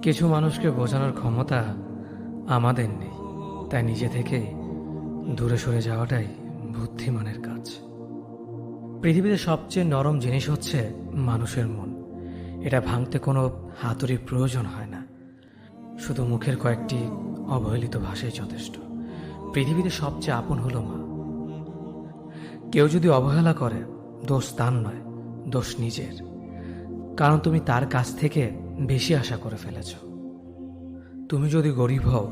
কিছু মানুষকে বোঝানোর ক্ষমতা আমাদের নেই, তাই নিজে থেকে দূরে সরে যাওয়াটাই বুদ্ধিমানের কাজ। পৃথিবীতে সবচেয়ে নরম জিনিস হচ্ছে মানুষের মন। এটা ভাঙতে কোনো হাতুড়ির প্রয়োজন হয় না, শুধু মুখের কয়েকটি অবহেলিত ভাষাই যথেষ্ট। পৃথিবীতে সবচেয়ে আপন হলো মা। কেউ যদি অবহেলা করে, দোষ তার নয়, দোষ নিজের। কারণ তুমি তার কাছ থেকে বেশি আশা করে ফেলেছ। তুমি যদি গরিব হও,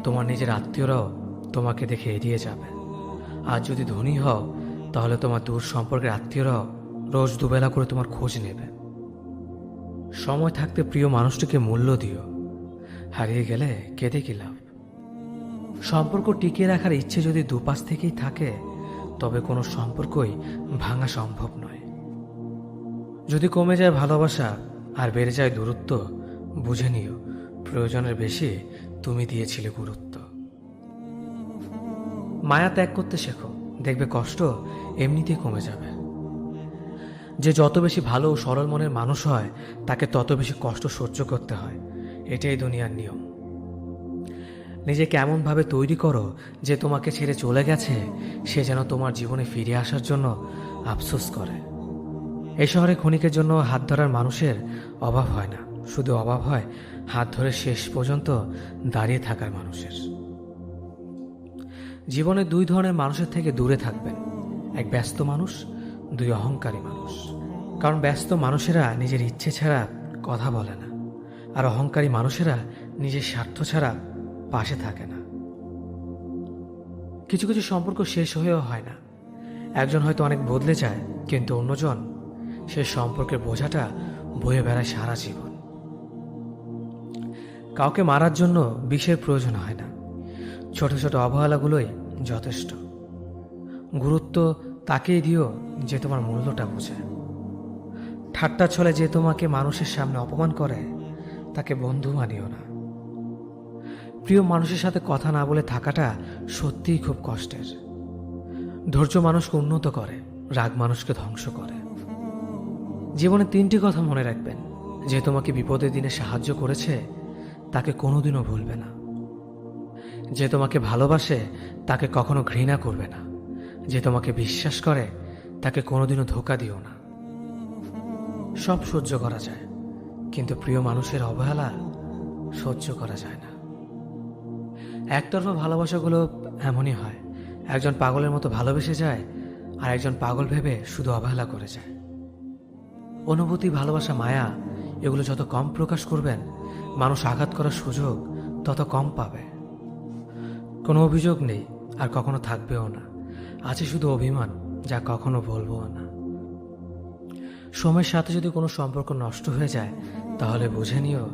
তোমার নিজের আত্মীয়রাও তোমাকে দেখে এড়িয়ে যাবে। আর যদি ধনী হও, তাহলে তোমার দূর সম্পর্কের আত্মীয়রাও রোজ দুবেলা করে তোমার খোঁজ নেবে। সময় থাকতে প্রিয় মানুষটিকে মূল্য দিও, হারিয়ে গেলে কেঁদে কি লাভ। সম্পর্ক টিকিয়ে রাখার ইচ্ছে যদি দুপাশ থেকেই থাকে, তবে কোনো সম্পর্কই ভাঙা সম্ভব নয়। যদি কমে যায় ভালোবাসা আর বেড়ে যায় দূরত্ব, বুঝে নিও প্রয়োজনের বেশি তুমি দিয়েছিলে গুরুত্ব। মায়া ত্যাগ করতে শেখো, দেখবে কষ্ট এমনিতেই কমে যাবে। যে যত বেশি ভালো ও সরল মনের মানুষ হয়, তাকে তত বেশি কষ্ট সহ্য করতে হয়। এটাই দুনিয়ার নিয়ম। নিজেকে এমনভাবে তৈরি করো যে তোমাকে ছেড়ে চলে গেছে সে যেন তোমার জীবনে ফিরে আসার জন্য আফসোস করে। এই শহরে ক্ষণিকের জন্য হাত ধরার মানুষের অভাব হয় না, শুধু অভাব হয় হাত ধরে শেষ পর্যন্ত দাঁড়িয়ে থাকার মানুষের। জীবনে দুই ধরনের মানুষের থেকে দূরে থাকবেন, এক ব্যস্ত মানুষ, দুই অহংকারী মানুষ। কারণ ব্যস্ত মানুষেরা নিজের ইচ্ছে ছাড়া কথা বলে না, আর অহংকারী মানুষেরা নিজের স্বার্থ ছাড়া পাশে থাকে না। কিছু কিছু সম্পর্ক শেষ হয়েও হয় না। একজন হয়তো অনেক বদলে যায়, কিন্তু অন্যজন সে সম্পর্কের বোঝাটা বয়ে বেড়ায় সারা জীবন। কাউকে মারার জন্য বিষের প্রয়োজন হয় না, ছোট ছোট অবহেলাগুলোই যথেষ্ট। গুরুত্ব তাকেই দিও যে তোমার মূল্যটা বোঝে। ঠাট্টা ছলে যে তোমাকে মানুষের সামনে অপমান করে, তাকে বন্ধু মানিও না। প্রিয় মানুষের সাথে কথা না বলে থাকাটা সত্যিই খুব কষ্টের। ধৈর্য মানুষকে উন্নত করে, রাগ মানুষকে ধ্বংস করে। জীবনে তিনটি কথা মনে রাখবেন: যে তোমাকে বিপদের দিনে সাহায্য করেছে তাকে কোনোদিনও ভুলবে না, যে তোমাকে ভালোবাসে তাকে কখনো ঘৃণা করবে না, যে তোমাকে বিশ্বাস করে তাকে কোনোদিনও ধোঁকা দিও না। সব সহ্য করা যায়, কিন্তু প্রিয় মানুষের অবহেলা সহ্য করা যায় না। একতরফা ভালোবাসাগুলো এমনই হয়, একজন পাগলের মতো ভালোবেসে যায়, আর একজন পাগল ভেবে শুধু অবহেলা করে যায়। অনুভূতি, ভালোবাসা, মায়া এগুলো যত কম প্রকাশ করবেন, মানুষ আঘাত করার সুযোগ তত কম পাবে। কোনো অভিযোগ নেই, আর কখনো থাকবেও না। আছে শুধু অভিমান, যা কখনো বলবো না। সময়ের সাথে যদি কোনো সম্পর্ক নষ্ট হয়ে যায়, তাহলে বুঝে নিও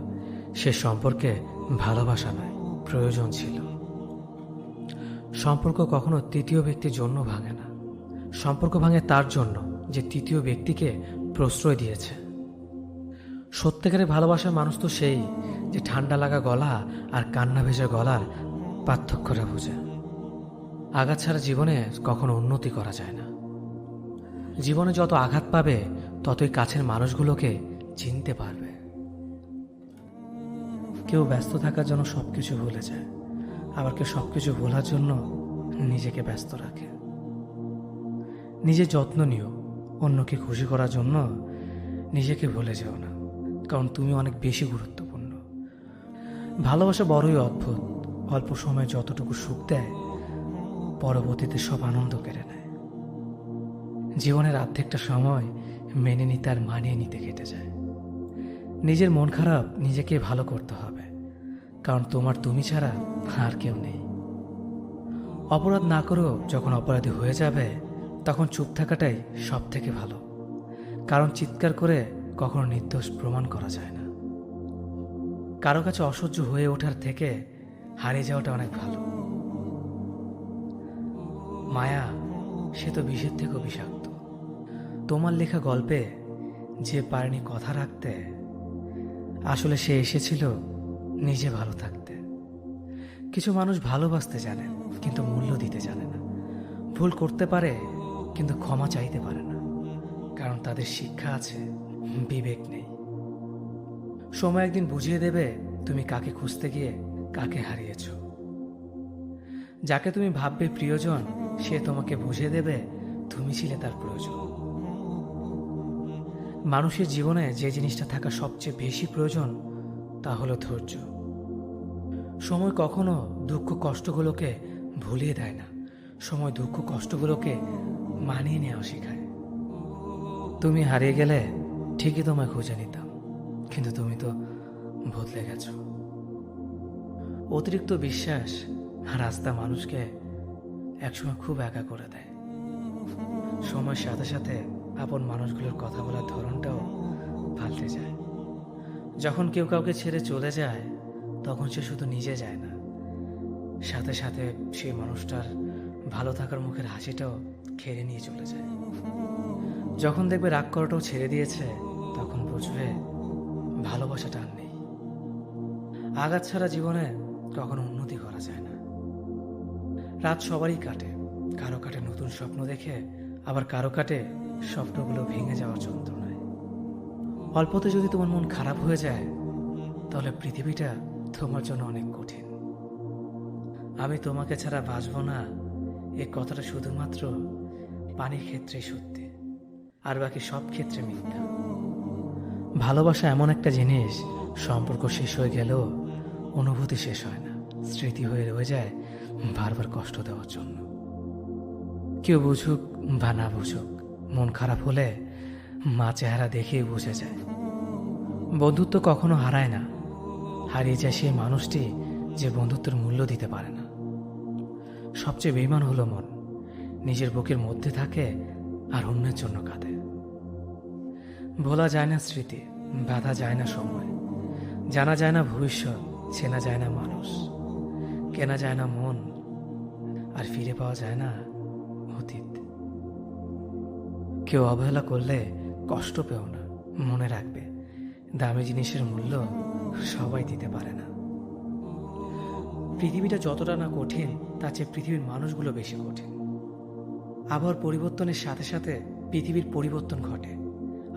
সে সম্পর্কে ভালোবাসা নয়, প্রয়োজন ছিল। সম্পর্ক কখনো তৃতীয় ব্যক্তির জন্য ভাঙে না, সম্পর্ক ভাঙে তার জন্য যে তৃতীয় ব্যক্তিকে প্রশ্রয় দিয়েছে। সত্যিকারের ভালোবাসার মানুষ তো সেই যে ঠান্ডা লাগা গলা আর কান্না ভেজা গলার পার্থক্যটা বোঝে। আঘাত ছাড়া জীবনে কখনো উন্নতি করা যায় না। জীবনে যত আঘাত পাবে, ততই কাছের মানুষগুলোকে চিনতে পারবে। কেউ ব্যস্ত থাকার জন্য সবকিছু ভুলে যায়, আবার কেউ সবকিছু ভোলার জন্য নিজেকে ব্যস্ত রাখে। নিজের যত্ন নিও, অন্যকে খুশি করার জন্য নিজেকে ভুলে যেও না, কারণ তুমি অনেক বেশি গুরুত্বপূর্ণ। ভালোবাসা বড়ই অদ্ভুত, অল্প সময়ে যতটুকু সুখ দেয়, পরবর্তীতে সব আনন্দ কেড়ে নেয়। জীবনের অর্ধেকটা সময় মেনে নিতে আর মানিয়ে নিতে কেটে যায়। নিজের মন খারাপ নিজেকে ভালো করতে হবে, কারণ তোমার তুমি ছাড়া আর কেউ নেই। অপরাধ না করেও যখন অপরাধী হয়ে যাবে, তখন চুপ থাকাটাই সব থেকে ভালো, কারণ চিৎকার করে কখনো নির্দোষ প্রমাণ করা যায় না। কারো কাছে অসহ্য হয়ে ওঠার থেকে হারিয়ে যাওয়াটা অনেক ভালো। মায়া সে তো বিষের থেকেও বিষাক্ত। তোমার লেখা গল্পে যে পারেনি কথা রাখতে, আসলে সে এসেছিল নিজে ভালো থাকতে। কিছু মানুষ ভালোবাসতে জানে, কিন্তু মূল্য দিতে জানে না। ভুল করতে পারে, কিন্তু ক্ষমা চাইতে পারে না, কারণ তাদের শিক্ষা আছে, বিবেক নেই। সময় একদিন বুঝিয়ে দেবে তুমি কাকে খুঁজতে গিয়ে কাকে হারিয়েছ। যাকে তুমি ভাববে প্রিয়জন, সে তোমাকে বুঝিয়ে দেবে তুমি ছিলে তার প্রয়োজন। মানুষের জীবনে যে জিনিসটা থাকা সবচেয়ে বেশি প্রয়োজন তা হলো ধৈর্য। সময় কখনো দুঃখ কষ্টগুলোকে ভুলিয়ে দেয় না, সময় দুঃখ কষ্টগুলোকে মানিয়ে নেওয়া শেখায়। তুমি হারিয়ে গেলে ঠিকই তোমায় খুঁজে নিতাম, কিন্তু তুমি তো বদলে গেছো। অতিরিক্ত বিশ্বাস আর আস্থা মানুষকে একসময় খুব একা করে দেয়। সময়ের সাথে সাথে আপন মানুষগুলোর কথা বলার ধরনটাও পাল্টে যায়। যখন কেউ কাউকে ছেড়ে চলে যায়, তখন সে শুধু নিজে যায় না, সাথে সাথে সেই মানুষটার ভালো থাকার মুখের হাসিটাও কেড়ে নিয়ে চলে যায়। যখন দেখবে রাগ করাটাও ছেড়ে দিয়েছে, তখন বুঝবে ভালোবাসাটা আর নেই। আঘাত ছাড়া জীবনে কখনো উন্নতি করা যায় না। রাত সবারই কাটে, কারো কাটে নতুন স্বপ্ন দেখে, আবার কারো কাটে স্বপ্নগুলো ভেঙে যাওয়ার যন্ত্রণায়। অল্পতে যদি তোমার মন খারাপ হয়ে যায়, তাহলে পৃথিবীটা তোমার জন্য অনেক কঠিন। আমি তোমাকে ছাড়া বাঁচব না, এ কথাটা শুধুমাত্র পানির ক্ষেত্রেই সত্যি, আর বাকি সব ক্ষেত্রে মিথ্যা। ভালোবাসা এমন একটা জিনিস, সম্পর্ক শেষ হয়ে গেলেও অনুভূতি শেষ হয় না, স্মৃতি হয়ে রয়ে যায় বারবার কষ্ট দেওয়ার জন্য। কেউ বুঝুক বা না বুঝুক, মন খারাপ হলে মা চেহারা দেখেই বুঝে যায়। বন্ধুত্ব কখনো হারায় না, হারিয়ে যায় সেই মানুষটি যে বন্ধুত্বের মূল্য দিতে পারে না। সবচেয়ে বেঈমান হলো মন, নিজের বুকের মধ্যে থাকে আর অন্যের জন্য কাঁদে। ভোলা যায় না স্মৃতি, বাধা যায় না সময়, জানা যায় না ভবিষ্যৎ, চেনা যায় না মানুষ, কেনা যায় না মন, আর ফিরে পাওয়া যায় না অতীত। কেউ অবহেলা করলে কষ্ট পেও না, মনে রাখবে দামি জিনিসের মূল্য সবাই দিতে পারে না। পৃথিবীটা যতটা না কঠিন, তার চেয়ে পৃথিবীর মানুষগুলো বেশি কঠিন। আবহাওয়ার পরিবর্তনের সাথে সাথে পৃথিবীর পরিবর্তন ঘটে,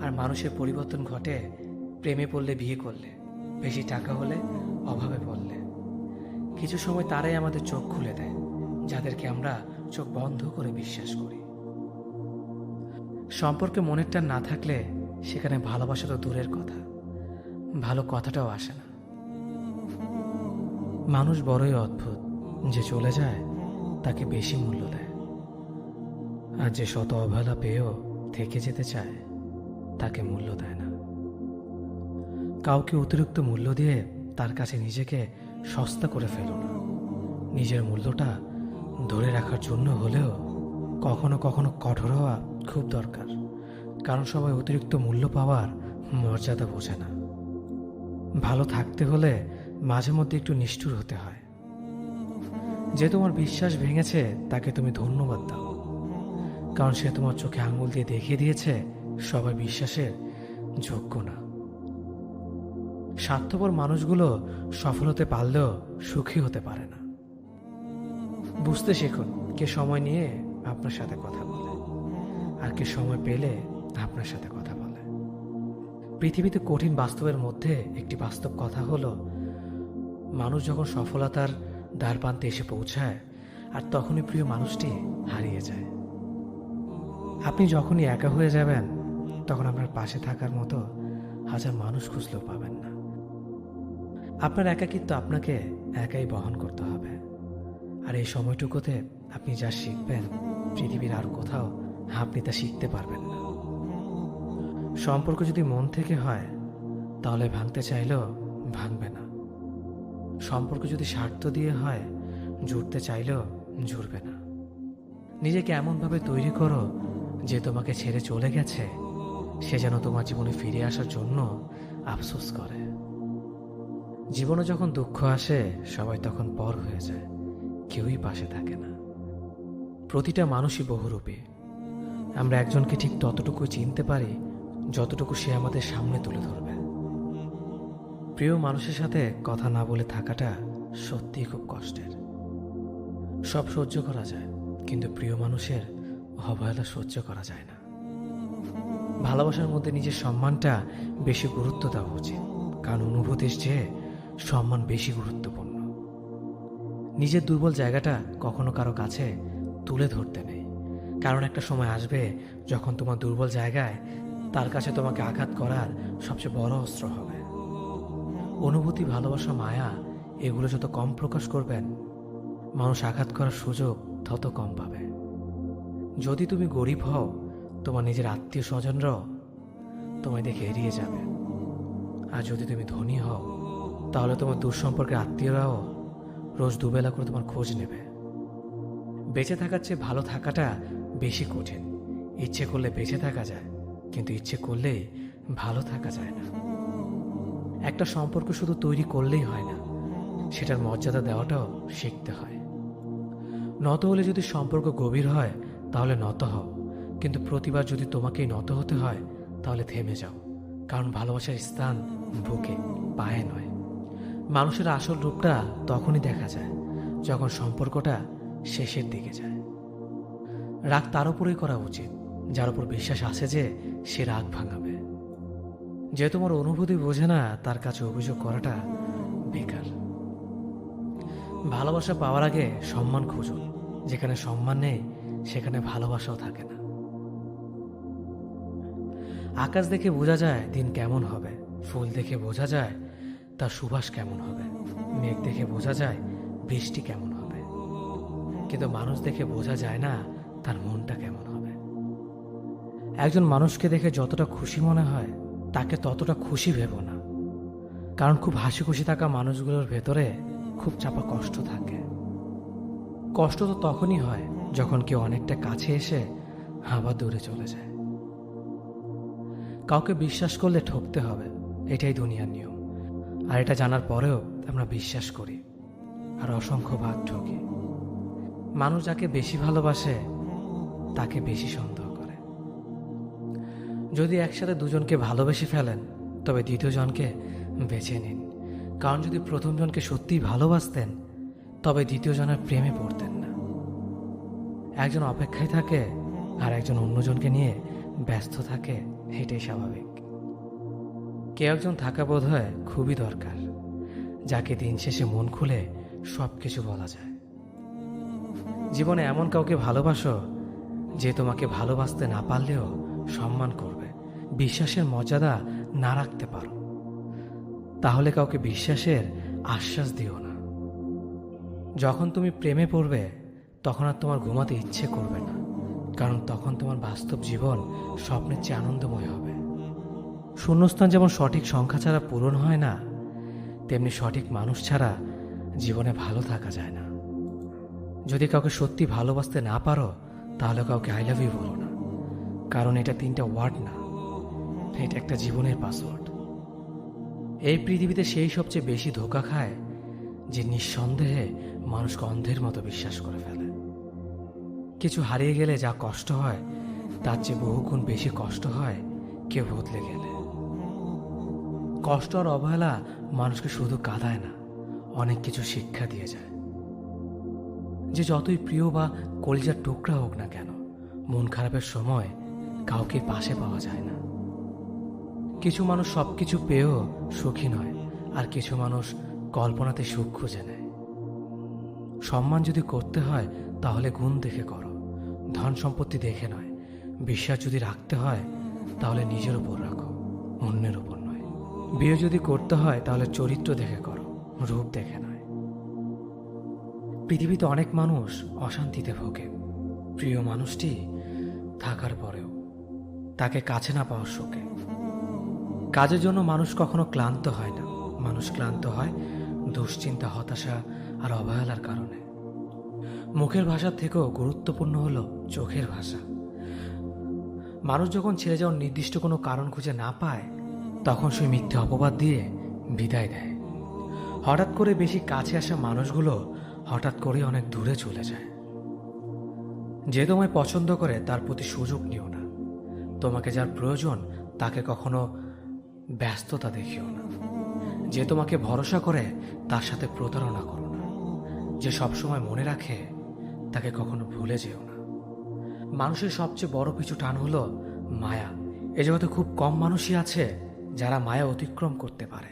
আর মানুষের পরিবর্তন ঘটে প্রেমে পড়লে, বিয়ে করলে, বেশি টাকা হলে, অভাবে পড়লে। কিছু সময় তারাই আমাদের চোখ খুলে দেয়, যাদেরকে আমরা চোখ বন্ধ করে বিশ্বাস করি। সম্পর্কে মনের টান না থাকলে সেখানে ভালোবাসা তো দূরের কথা, ভালো কথাটাও আসে না। মানুষ বড়ই অদ্ভুত, যে চলে যায় তাকে বেশি মূল্য দেয়, আর যে শত অবহেলা পেয়েও থেকে যেতে চায় তাকে মূল্য দেয় না। কাউকে অতিরিক্ত মূল্য দিয়ে তার কাছে নিজেকে সস্তা করে ফেলো না। নিজের মূল্যটা ধরে রাখার জন্য হলেও কখনো কখনো কঠোর হওয়া খুব দরকার, কারণ সবাই অতিরিক্ত মূল্য পাওয়ার মর্যাদা বোঝে না। ভালো থাকতে হলে মাঝে মধ্যে একটু নিষ্ঠুর হতে হয়। যে তোমার বিশ্বাস ভেঙেছে তাকে তুমি ধন্যবাদ দাও, কারণ সে তোমার চোখে আঙুল দিয়ে দেখিয়ে দিয়েছে সবাই বিশ্বাসের যোগ্য না। স্বার্থপর মানুষগুলো সফল হতে পারলেও সুখী হতে পারে না। বুঝতে শিখুন কে সময় নিয়ে আপনার সাথে কথা বলে, আর কে সময় পেলে আপনার সাথে কথা বলে। পৃথিবীতে কঠিন বাস্তবের মধ্যে একটি বাস্তব কথা হলো, মানুষ যখন সফলতার দ্বার প্রান্তে এসে পৌঁছায়, আর তখনই প্রিয় মানুষটি হারিয়ে যায়। আপনি যখনই একা হয়ে যাবেন, তখন আপনার পাশে থাকার মতো হাজার মানুষ খুঁজলেও পাবেন না। আপনার একাকিত্ব আপনাকে একাই বহন করতে হবে, আর এই সময়টুকুতে আপনি যা শিখবেন, পৃথিবীর আর কোথাও আপনি তা শিখতে পারবেন না। সম্পর্ক যদি মন থেকে হয়, তাহলে ভাঙতে চাইলেও ভাঙবে না। সম্পর্ক যদি স্বার্থ দিয়ে হয়, জুড়তে চাইলেও জুড়বে না। নিজেকে এমনভাবে তৈরি করো যে তোমাকে ছেড়ে চলে গেছে সে যেন তোমার জীবনে ফিরে আসার জন্য আফসোস করে। জীবনে যখন দুঃখ আসে, সবাই তখন পর হয়ে যায়, কেউই পাশে থাকে না। প্রতিটা মানুষই বহুরূপী। আমরা একজনকে ঠিক ততটুকুই চিনতে পারি যতটুকু সে আমাদের সামনে তুলে ধরবে। প্রিয় মানুষের সাথে কথা না বলে থাকাটা সত্যিই খুব কষ্টের। সব সহ্য করা যায়, কিন্তু প্রিয় মানুষের অবহেলা সহ্য করা যায় না। ভালোবাসার মধ্যে নিজের সম্মানটা বেশি গুরুত্ব দেওয়া উচিত, কারণ অনুভূতির চেয়ে সম্মান বেশি গুরুত্বপূর্ণ। নিজের দুর্বল জায়গাটা কখনো কারো কাছে তুলে ধরতে নেই, কারণ একটা সময় আসবে যখন তোমার দুর্বল জায়গায় তার কাছে তোমাকে আঘাত করার সবচেয়ে বড় অস্ত্র হবে। অনুভূতি, ভালোবাসা, মায়া এগুলো যত কম প্রকাশ করবেন, মানুষ আঘাত করার সুযোগ তত কম পাবে। যদি তুমি গরিব হও, তোমার নিজের আত্মীয় স্বজনরাও তোমায় দেখে এড়িয়ে যাবে। আর যদি তুমি ধনী হও, তাহলে তোমার দূর সম্পর্কের আত্মীয়রাও রোজ দুবেলা করে তোমার খোঁজ নেবে। বেঁচে থাকার চেয়ে ভালো থাকাটা বেশি কঠিন। ইচ্ছে করলে বেঁচে থাকা যায়, কিন্তু ইচ্ছে করলেই ভালো থাকা যায় না। একটা সম্পর্ক শুধু তৈরি করলেই হয় না, সেটার মর্যাদা দেওয়াটাও শিখতে হয়। নত হলে যদি সম্পর্ক গভীর হয় তাহলে নত হও, কিন্তু প্রতিবার যদি তোমাকেই নত হতে হয় তাহলে থেমে যাও, কারণ ভালোবাসার স্থান বুকে, পায়ে নয়। মানুষের আসল রূপটা তখনই দেখা যায় যখন সম্পর্কটা শেষের দিকে যায়। রাগ তার উপরেই করা উচিত যার উপর বিশ্বাস আছে যে সে রাগ ভাঙাবে। যে তোমার অনুভূতি বোঝে না, তার কাছে অভিযোগ করাটা বেকার। ভালোবাসা পাওয়ার আগে সম্মান খুঁজুন। যেখানে সম্মান নেই সেখানে ভালোবাসাও থাকে না। আকাশ দেখে বোঝা যায় দিন কেমন হবে, ফুল দেখে বোঝা যায় তার সুবাস কেমন হবে, মেঘ দেখে বোঝা যায় বৃষ্টি কেমন হবে, কিন্তু মানুষ দেখে বোঝা যায় না তার মনটা কেমন হবে। একজন মানুষকে দেখে যতটা খুশি মনে হয় তাকে ততটা খুশি ভেবো না, কারণ খুব হাসি খুশি থাকা মানুষগুলোর ভেতরে খুব চাপা কষ্ট থাকে। কষ্ট তো তখনই হয় যখন কেউ অনেকটা কাছে এসে আবার দূরে চলে যায়। কাউকে বিশ্বাস করলে ঠকতে হবে, এটাই দুনিয়ার নিয়ম। আর এটা জানার পরেও আমরা বিশ্বাস করি আর অসংখ্য ভাগ ঠকি। মানুষ যাকে বেশি ভালোবাসে তাকে বেশি সন্দেহ করে। যদি একসাথে দুজনকে ভালোবেসে ফেলেন তবে দ্বিতীয় জনকে বেছে নিন, কারণ যদি প্রথম জনকে সত্যিই ভালোবাসতেন তবে দ্বিতীয় জনের প্রেমে পড়তেন না। একজন অপেক্ষায় থাকে আর একজন অন্যজনকে নিয়ে ব্যস্ত থাকে, এটাই স্বাভাবিক। কেউ একজন থাকা বোধ হয় খুবই দরকার, যাকে দিন শেষে মন খুলে সব কিছু বলা যায়। জীবনে এমন কাউকে ভালোবাসো যে তোমাকে ভালোবাসতে না পারলেও সম্মান করবে, বিশ্বাসের মর্যাদা না রাখতে পারো তাহলে কাউকে বিশ্বাসের আশ্বাস দিও না। যখন তুমি প্রেমে পড়বে তখন আর তোমার ঘুমাতে ইচ্ছে করবে না, কারণ তখন তোমার বাস্তব জীবন স্বপ্নের চেয়ে আনন্দময় হবে। শূন্যস্থান যেমন সঠিক সংখ্যা ছাড়া পূরণ হয় না, তেমনি সঠিক মানুষ ছাড়া জীবনে ভালো থাকা যায় না। যদি কাউকে সত্যি ভালোবাসতে না পারো তাহলে কাউকে আই লাভ ইউ বলো না, কারণ এটা 3টা ওয়ার্ড না, এটা একটা জীবনের পাসওয়ার্ড। এই পৃথিবীতে সেই সবচেয়ে বেশি ধোঁকা খায় যে নিঃসন্দেহে মানুষকে অন্ধের মতো বিশ্বাস করে ফেলে। কিছু হারিয়ে গেলে যা কষ্ট হয় তার চেয়ে বহুগুণ বেশি কষ্ট হয় কেউ বদলে গেলে। কষ্ট আর অবহেলা মানুষকে শুধু কাঁদায় না, অনেক কিছু শিক্ষা দিয়ে যায়। যে যতই প্রিয় বা কলিজার টুকরা হোক না কেন, মন খারাপের সময় কাউকে পাশে পাওয়া যায় না। কিছু মানুষ সবকিছু পেয়েও সুখী নয়, আর কিছু মানুষ কল্পনাতে সুখ খুঁজে নেয়। সম্মান যদি করতে হয় তাহলে গুণ দেখে করো, ধন সম্পত্তি দেখে নয়। বিশ্বাস যদি রাখতে হয় তাহলে নিজের উপর রাখো, অন্যের উপর নয়। বিয়ে যদি করতে হয় তাহলে চরিত্র দেখে করো, রূপ দেখে নয়। পৃথিবীতে অনেক মানুষ অশান্তিতে ভোগে, প্রিয় মানুষটি থাকার পরেও তাকে কাছে না পাওয়ার শোকে। কাজের জন্য মানুষ কখনো ক্লান্ত হয় না, মানুষ ক্লান্ত হয় দুশ্চিন্তা, হতাশা আর অবহেলার কারণে। মুখের ভাষার থেকেও গুরুত্বপূর্ণ হলো চোখের ভাষা। মানুষ যখন ছেড়ে যাওয়ার নির্দিষ্ট কোনো কারণ খুঁজে না পায় তখন সে মিথ্যে অপবাদ দিয়ে বিদায় দেয়। হঠাৎ করে বেশি কাছে আসা মানুষগুলো হঠাৎ করে অনেক দূরে চলে যায়। যে তোমায় পছন্দ করে তার প্রতি সুযোগ নিও না। তোমাকে যার প্রয়োজন তাকে কখনো ব্যস্ততা দেখিও না। যে তোমাকে ভরসা করে তার সাথে প্রতারণা করো না। যে সবসময় মনে রাখে তাকে কখনো ভুলে যেও না। মানুষের সবচেয়ে বড় পিছু টান হলো মায়া। এ জগতে খুব কম মানুষই আছে যারা মায়া অতিক্রম করতে পারে।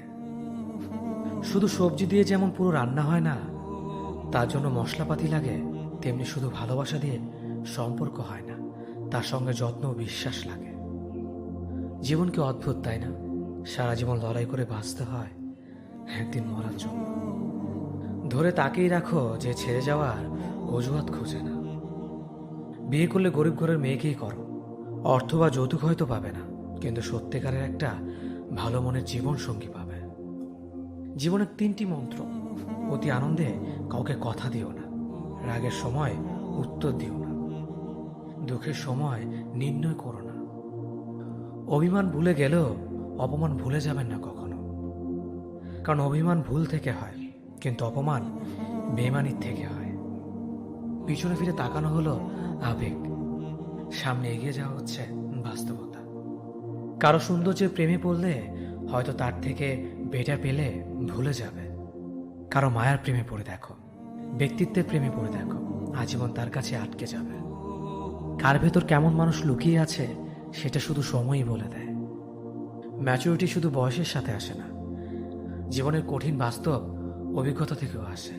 শুধু সবজি দিয়ে যেমন পুরো রান্না হয় না, তার জন্য মশলাপাতি লাগে, তেমনি শুধু ভালোবাসা দিয়ে সম্পর্ক হয় না, তার সঙ্গে যত্ন ও বিশ্বাস লাগে। জীবন কি অদ্ভুত, তাই না? সারা জীবন লড়াই করে বাঁচতে হয় একদিন মরার জন্য। ধরে তাকেই রাখো যে ছেড়ে যাওয়ার অজুহাত খোঁজে না। বিয়ে করলে গরিব ঘরের মেয়েকেই করো, অর্থ বা যৌতুক হয়তো পাবে না, কিন্তু সত্যিকারের একটা ভালো মনের জীবন সঙ্গী পাবে। জীবনের 3টি মন্ত্র: অতি আনন্দে কাউকে কথা দিও না, রাগের সময় উত্তর দিও না, দুঃখের সময় নির্ণয় করো না। অভিমান ভুলে গেলেও অপমান ভুলে যাবেন না কখনো, কারণ অভিমান ভুল থেকে হয়, কিন্তু অপমান বেমানির থেকে হয়। পিছনে ফিরে তাকানো হলো আবেগ, সামনে এগিয়ে যাওয়া হচ্ছে বাস্তবতা। কারো সৌন্দর্যের প্রেমে পড়লে হয়তো তার থেকে বেটার পেলে ভুলে যাবে। কারো মায়ার প্রেমে পড়ে দেখো, ব্যক্তিত্বের প্রেমে পড়ে দেখো, আজীবন তার কাছে আটকে যাবে। কার ভেতর কেমন মানুষ লুকিয়ে আছে সেটা শুধু সময়ই বলে দেয়। ম্যাচুরিটি শুধু বয়সের সাথে আসে না, জীবনের কঠিন বাস্তব অভিজ্ঞতা থেকেও আসে।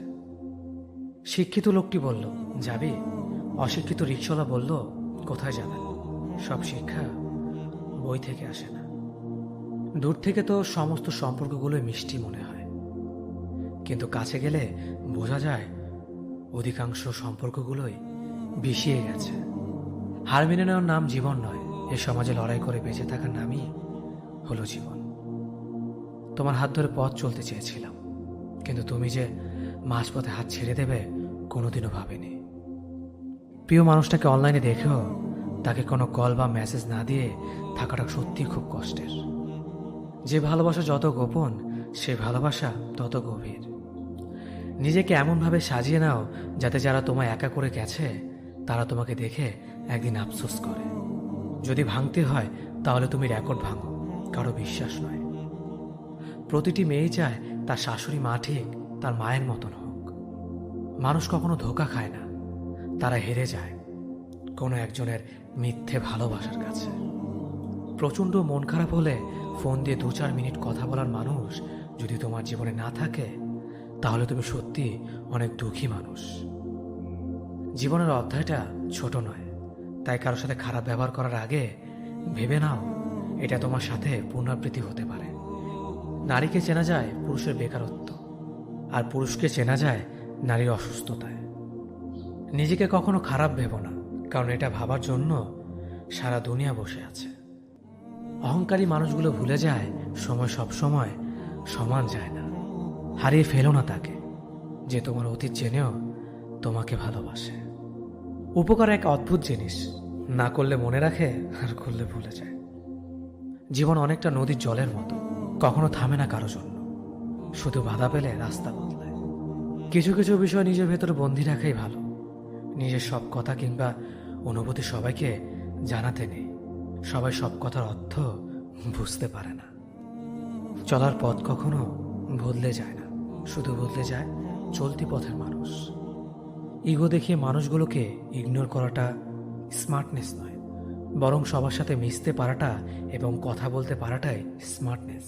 শিক্ষিত লোকটি বলল, যাবি? অশিক্ষিত রিকশাওয়ালা বলল, কোথায় যাবেন? সব শিক্ষা বই থেকে আসে না। দূর থেকে তো সমস্ত সম্পর্কগুলোই মিষ্টি মনে হয়, কিন্তু কাছে গেলে বোঝা যায় অধিকাংশ সম্পর্কগুলোই বিষিয়ে গেছে। হার মেনে নেওয়ার নাম জীবন নয়, এ সমাজে লড়াই করে বেঁচে থাকার নামই হলো জীবন। তোমার হাত ধরে পথ চলতে চেয়েছিলাম, কিন্তু তুমি যে মাঝপথে হাত ছেড়ে দেবে কোনোদিনও ভাবিনি। প্রিয় মানুষটাকে অনলাইনে দেখেও তাকে কোনো কল বা মেসেজ না দিয়ে থাকাটা সত্যিই খুব কষ্টের। যে ভালোবাসা যত গোপন, সে ভালোবাসা তত গভীর। নিজেকে এমনভাবে সাজিয়ে নাও যাতে যারা তোমায় একা করে গেছে তারা তোমাকে দেখে একদিন আফসোস করে। যদি ভাঙতে হয় তাহলে তুমি রেকর্ড ভাঙো, কারো বিশ্বাস নয়। প্রতিটি মেয়েই চায় তার শাশুড়ি মা ঠিক তার মায়ের মতন হোক। মানুষ কখনো ধোঁকা খায় না, তারা হেরে যায় কোনো একজনের মিথ্যে ভালোবাসার কাছে। প্রচণ্ড মন খারাপ হলে ফোন দিয়ে 2-4 মিনিট কথা বলার মানুষ যদি তোমার জীবনে না থাকে, তাহলে তুমি সত্যি অনেক দুঃখী মানুষ। জীবনের অধ্যায়টা ছোট নয়, তাই কারোর সাথে খারাপ ব্যবহার করার আগে ভেবে নাও এটা তোমার সাথে পুনরাবৃত্তি হতে পারে। নারীকে চেনা যায় পুরুষের বেকারত্ব, আর পুরুষকে চেনা যায় নারীর অসুস্থতায়। নিজেকে কখনো খারাপ ভেবো না, কারণ এটা ভাবার জন্য সারা দুনিয়া বসে আছে। অহংকারী মানুষগুলো ভুলে যায় সময় সব সময় সমান যায় না। হারিয়ে ফেলো না তাকে যে তোমার অতীত জেনেও তোমাকে ভালোবাসে। উপকার এক অদ্ভুত জিনিস, না করলে মনে রাখে আর করলে ভুলে যায়। জীবন অনেকটা নদীর জলের মতো, কখনো থামে না কারো জন্য, শুধু বাধা পেলে রাস্তা বদলায়। কিছু কিছু বিষয় নিজের ভেতরে বন্দি রাখাই ভালো। নিজের সব কথা কিংবা অনুভূতি সবাইকে জানাতে নেই। সবাই সব কথার অর্থ বুঝতে পারে না। চলার পথ কখনো বদলে যায় না, শুধু বদলে যায় চলতি পথের মানুষ। ইগো দেখিয়ে মানুষগুলোকে ইগনোর করাটা স্মার্টনেস নয়, বরং সবার সাথে মিশতে পারাটা এবং কথা বলতে পারাটাই স্মার্টনেস।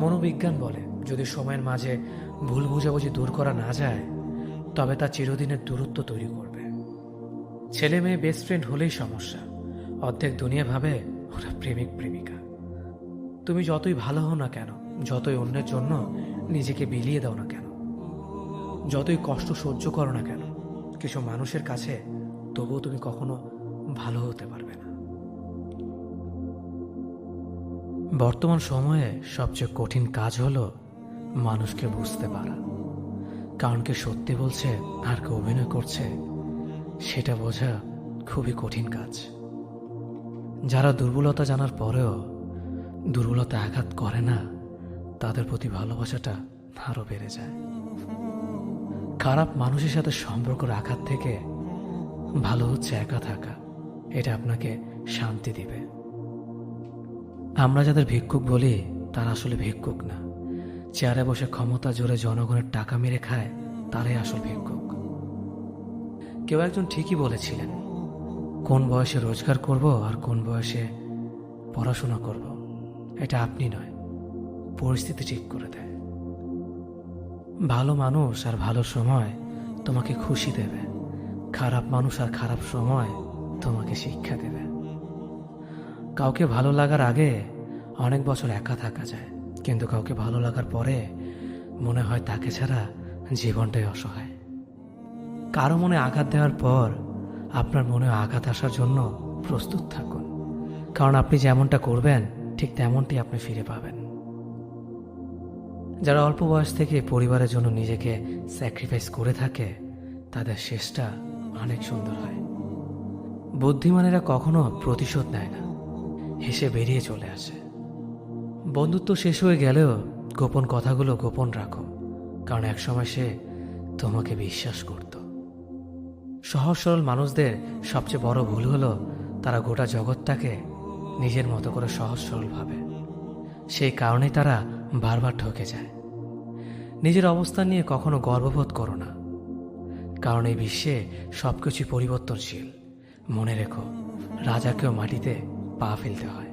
মনোবিজ্ঞান বলে, যদি সময়ের মাঝে ভুল বুঝাবুঝি দূর করা না যায়, তবে তা চিরদিনের দূরত্ব তৈরি করবে। ছেলে মেয়ে বেস্ট ফ্রেন্ড হলেই সমস্যা। অর্ধেক দুনিয়া ভাবে ওরা প্রেমিক প্রেমিকা। তুমি যতই ভালো হও না কেন, যতই অন্যের জন্য নিজেকে বিলিয়ে দাও না কেন, যতই কষ্ট সহ্য করো না কেন, কিছু মানুষের কাছে তবুও তুমি কখনো ভালো হতে পারবে না। বর্তমান সময়ে সবচেয়ে কঠিন কাজ হলো মানুষকে বুঝতে পারা। কারণ কে সত্যি বলছে আর কে অভিনয় করছে সেটা বোঝা খুবই কঠিন কাজ। যারা দুর্বলতা জানার পরেও দুর্বলতা আঘাত করে না, তাদের প্রতি ভালোবাসাটা আরো বেড়ে যায়। খারাপ মানুষের সাথে সম্পর্ক রাখার থেকে ভালো হচ্ছে একা থাকা, এটা আপনাকে শান্তি দিবে। আমরা যাদের ভিক্ষুক বলি তারা আসলে ভিক্ষুক না, চেয়ারে বসে ক্ষমতা জোরে জনগণের টাকা মেরে খায় তারাই আসল ভিক্ষুক। কেউ একজন ঠিকই বলেছিলেন, কোন বয়সে রোজগার করব আর কোন বয়সে পড়াশোনা করব, এটা আপনি নয় পরিস্থিতি ঠিক করে দেয়। ভালো মানুষ আর ভালো সময় তোমাকে খুশি দেবে, খারাপ মানুষ আর খারাপ সময় তোমাকে শিক্ষা দেবে। কাউকে ভালো লাগার আগে অনেক বছর একা থাকা যায়, কিন্তু কাউকে ভালো লাগার পরে মনে হয় তাকে ছাড়া জীবনটাই অসহায়। কারো মনে আঘাত দেওয়ার পর আপনার মনে আঘাত আসার জন্য প্রস্তুত থাকুন, কারণ আপনি যেমনটা করবেন ঠিক তেমনটি আপনি ফিরে পাবেন। যারা অল্প বয়স থেকে পরিবারের জন্য নিজেকে স্যাক্রিফাইস করে থাকে তাদের শেষটা অনেক সুন্দর হয়। বুদ্ধিমানেরা কখনো প্রতিশোধ নেয় না, হেসে বেরিয়ে চলে আসে। বন্ধুত্ব শেষ হয়ে গেলেও গোপন কথাগুলো গোপন রাখো, কারণ একসময় সে তোমাকে বিশ্বাস করত। সহজ সরল মানুষদের সবচেয়ে বড় ভুল হলো তারা গোটা জগৎটাকে নিজের মতো করে সহজ সরল ভাবে। সেই কারণেই তারা বারবার ঠকে যায়। নিজের অবস্থান নিয়ে কখনো গর্ববোধ করো না, কারণ এই বিশ্বে সবকিছু পরিবর্তনশীল। মনে রেখো, রাজাকেও মাটিতে পা ফেলতে হয়।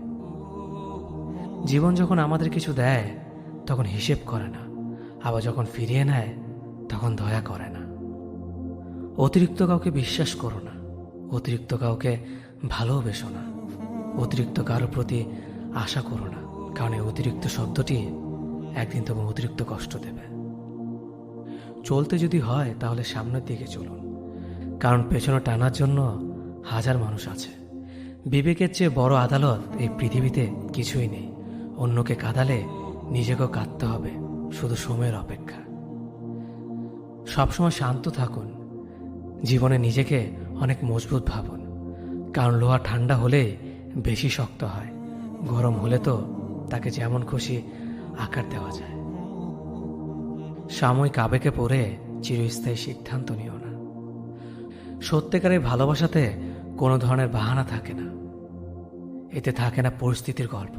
জীবন যখন আমাদের কিছু দেয় তখন হিসেব করে না, আবার যখন ফিরিয়ে নেয় তখন দয়া করে না। অতিরিক্ত কাউকে বিশ্বাস করো না, অতিরিক্ত কাউকে ভালোবেসো না, অতিরিক্ত কারো প্রতি আশা করো না, কারণ এই অতিরিক্ত শব্দটি একদিন তোমার অতিরিক্ত কষ্ট দেবে। চলতে যদি হয় তাহলে সামনের দিকে চলুন, কারণ পেছনে টানার জন্য হাজার মানুষ আছে। বিবেকের চেয়ে বড় আদালত এই পৃথিবীতে কিছুই নেই। অন্যকে কাঁদালে নিজেকেও কাঁদতে হবে, শুধু সময়ের অপেক্ষা। সবসময় শান্ত থাকুন, জীবনে নিজেকে অনেক মজবুত ভাবুন, কারণ লোহা ঠান্ডা হলেই বেশি শক্ত হয়, গরম হলে তো তাকে যেমন খুশি আকার দেওয়া যায়। সাময়িক আবেগে পড়ে চিরস্থায়ী সিদ্ধান্ত নিও না। সত্যিকারের ভালোবাসাতে কোনো ধরনের বাহানা থাকে না। এতে থাকে না পরিস্থিতির গল্প,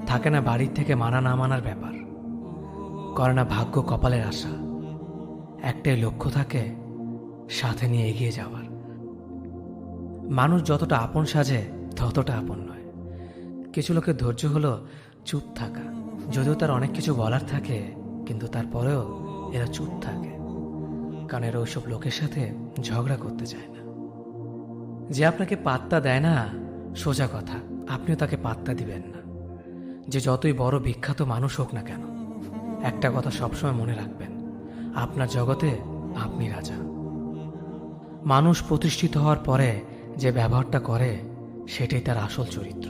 থাকে না বাড়ির থেকে মানা না মানার ব্যাপার, করে না ভাগ্য কপালের আশা। একটাই লক্ষ্য থাকে, সাথে নিয়ে এগিয়ে যাওয়ার। মানুষ যতটা আপন সাজে ততটা আপন নয়। কিছু লোকের ধৈর্য হলো চুপ থাকা, যদিও তার অনেক কিছু বলার থাকে, কিন্তু তারপরেও এরা চুপ থাকে, কারণ এরা ওইসব লোকের সাথে ঝগড়া করতে চায় না। যে আপনাকে পাত্তা দেয় না, সোজা কথা, আপনিও তাকে পাত্তা দিবেন না। যে যতই বড় বিখ্যাত মানুষ হোক না কেন, একটা কথা সবসময় মনে রাখবেন, আপনার জগতে আপনি রাজা। মানুষ প্রতিষ্ঠিত হওয়ার পরে যে ব্যবহারটা করে সেটাই তার আসল চরিত্র।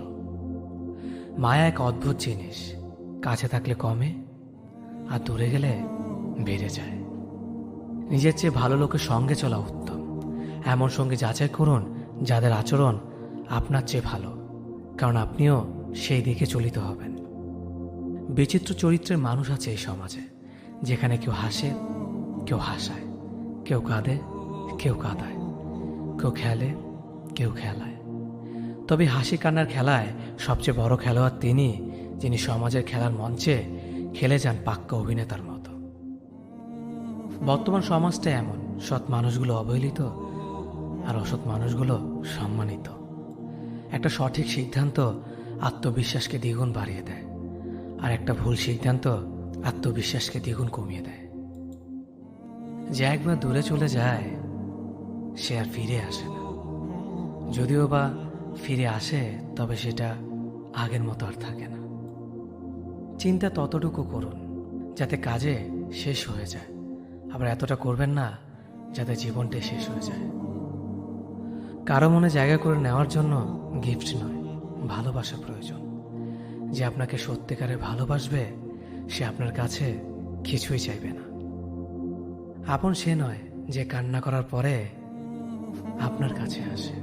মায়া এক অদ্ভুত জিনিস, কাছে থাকলে কমে আর দূরে গেলে বেড়ে যায়। নিজের চেয়ে ভালো লোকের সঙ্গে চলা উত্তম। এমন সঙ্গে যাচাই করুন যাদের আচরণ আপনার চেয়ে ভালো, কারণ আপনিও সেই দিকে চলিত হবেন। বিচিত্র চরিত্রের মানুষ আছে এই সমাজে, যেখানে কেউ হাসে, কেউ হাসায়, কেউ কাঁদে, কেউ কাঁদায়, কেউ খেলে, কেউ খেলায়। তবে হাসি কান্নার খেলায় সবচেয়ে বড় খেলোয়াড় তিনি, যিনি সমাজের খেলার মঞ্চে খেলে যান পাক্কা অভিনেতার মতো। বর্তমান সমাজটা এমন, সৎ মানুষগুলো অবহেলিত আর অসৎ মানুষগুলো সম্মানিত। একটা সঠিক সিদ্ধান্ত আত্মবিশ্বাসকে দ্বিগুণ বাড়িয়ে দেয়, আর একটা ভুল সিদ্ধান্ত আত্মবিশ্বাসকে দ্বিগুণ কমিয়ে দেয়। যে একবার দূরে চলে যায় সে আর ফিরে আসে না, যদিও বা ফিরে আসে তবে সেটা আগের মতো আর থাকে না। চিন্তা ততটুকু করুন যাতে কাজে শেষ হয়ে যায়, আবার এতটা করবেন না যাতে জীবনটা শেষ হয়ে যায়। কারো মনে জায়গা করে নেওয়ার জন্য গিফট নয়, ভালোবাসা প্রয়োজন। যে আপনাকে সত্যিকারে ভালোবাসবে সে আপনার কাছে কিছুই চাইবে না। আপন সে নয় যে কান্না করার পরে আপনার কাছে আসে,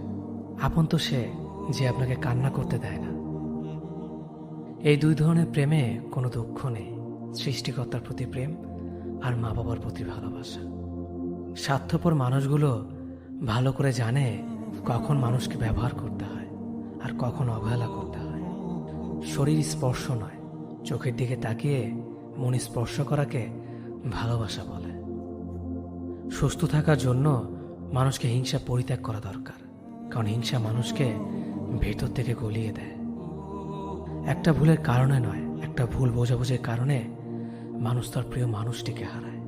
আপন তো সে যে আপনাকে কান্না করতে দেয় না। এই দুই ধরনের প্রেমে কোনো দুঃখ নেই, সৃষ্টিকর্তার প্রতি প্রেম আর মা বাবার প্রতি ভালোবাসা। স্বার্থপর মানুষগুলো ভালো করে জানে কখন মানুষকে ব্যবহার করতে হয় আর কখন অবহেলা করতে হয়। শরীর স্পর্শ নয়, চোখের দিকে তাকিয়ে মন স্পর্শ করাকে ভালোবাসা বলে। সুস্থ থাকার জন্য মানুষকে হিংসা পরিত্যাগ করা দরকার, কারণ হিংসা মানুষকে ভেতর থেকে গলিয়ে দেয়। একটা ভুলের কারণে নয়, একটা ভুল বোঝাবুঝির কারণে মানুষ তার প্রিয় মানুষটিকে হারায়।